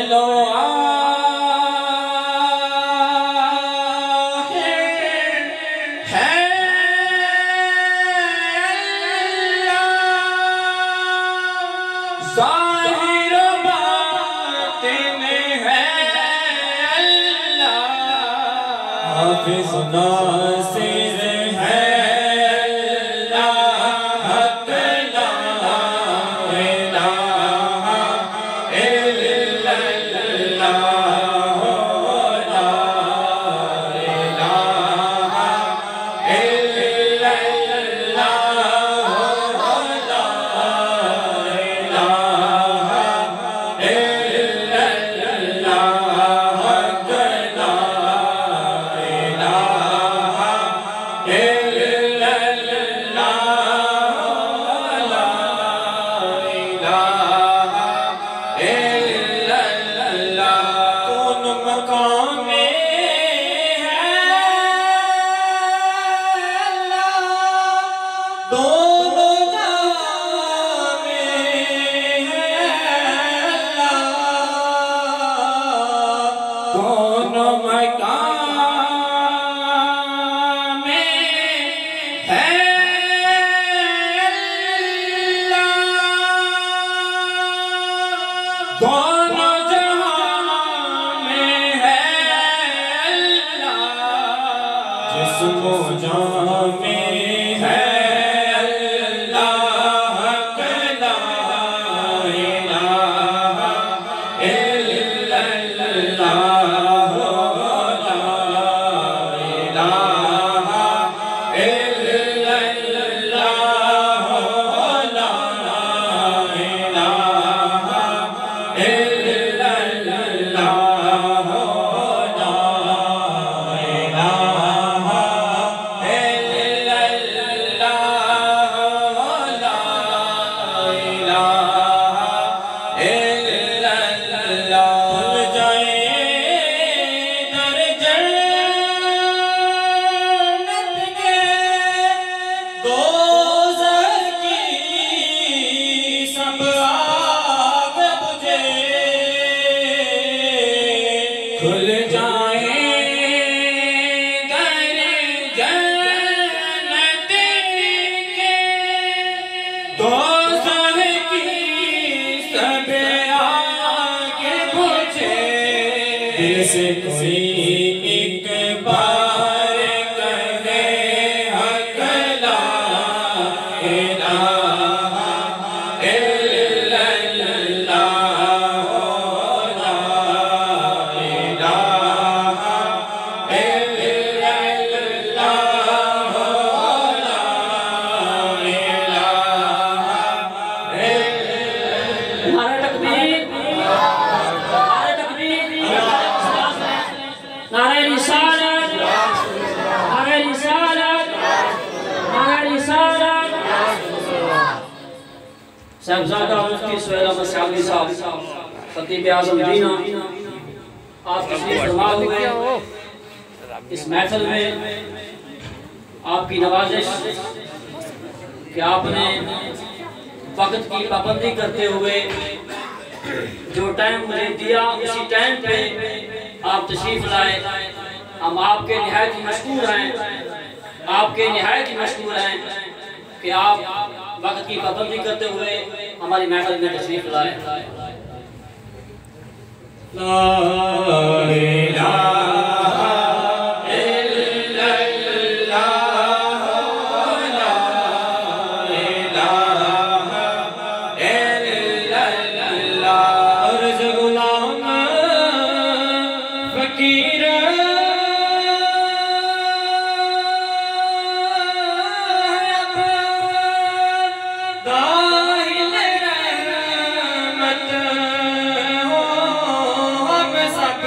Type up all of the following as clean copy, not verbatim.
लो ज़ाहिर बातिन है अल्लाह, हाफ़िज़ नासिर है अल्लाह, हक़ ला इलाहा इल्लल्लाह, ला इलाहा दोनों जहां में है अल्लाह, दोनों मकान में है अल्लाह, दोनों जहां में है अल्लाह, जिस्मो जान में खुल जाए दर जन्नत के, दोज़ख की सब आगे बुझे, दिल से कोई एक बार कहे हक़ ला इलाहा इल्लल्लाह, साहबजादा मुफ्ती सुहेल अहमद साहब साहब खतीब आज़म दीना, आप तशरीफ फरमा हुए इस महफिल में, आपकी नवाजिश कि आपने वक्त की पाबंदी करते हुए जो टाइम मुझे दिया उसी टाइम पे आप तशरीफ लाए। हम आपके निहायत ही मशकूर हैं, आपके निहायत ही मशकूर हैं कि आप वक्त की पाबंदी करते हुए हमारी महफिल में तशरीफ लाए। ला इलाहा इल्लल्लाह, ला इलाहा इल्लल्लाह, अर्ज़ गुलाम फकीर दाहिल रहमत हो हम सब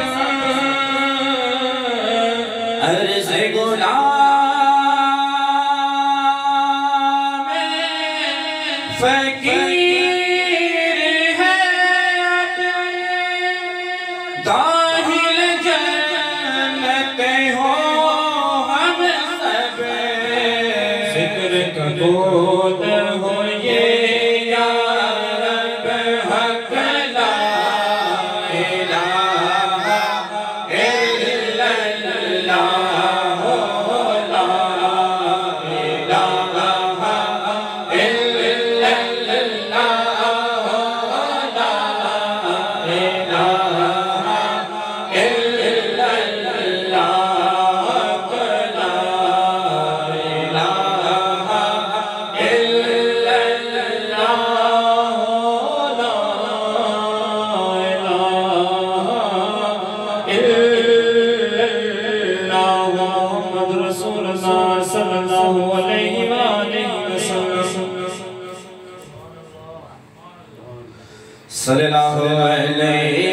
सल्लल्लाहु अलैहि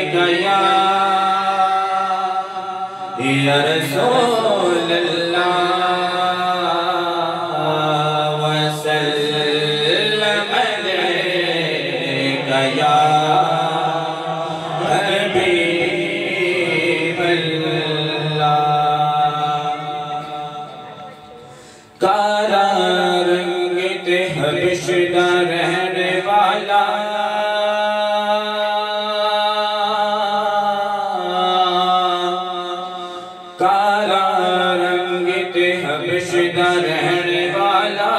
या रसूल अल्लाह वसल्लम अलैका या हबीब अल्लाह। काला रंग ते हबश दा रहने वाला रहने वाला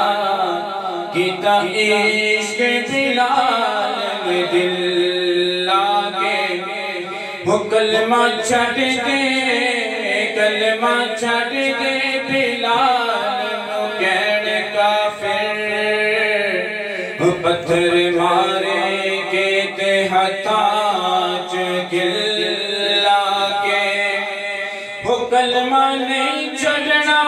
किता इश्क बिलाल में दिल लागे वो कलमा छड़ दे बिलाल नो कहण काफिर पत्थर मारे के ते हथां च गिल्ला के वो कलमा नहीं छड़ना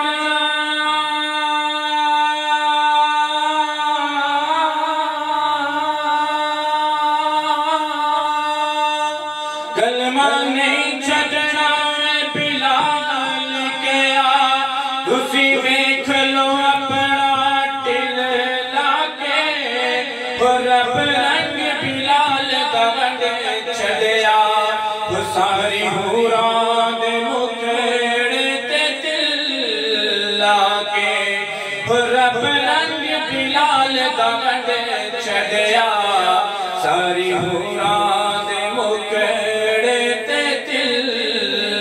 कलमा नहीं छड़ना बिलाल के आ तुसी देख लो अपना दिल लाके रब रंग बिलाल दा वंड छड़या सारी हूरां दे मुखड़े ते दिल लाके रब रंग बिलाल दा वंड छड़या सारी हूरां दे मुखड़े ते दिल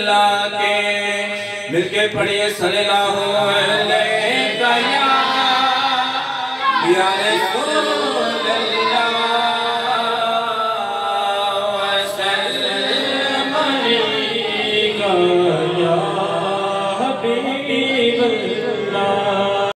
लाके मिलके पढ़िए सल्लल्लाहु अलैहि या रसूल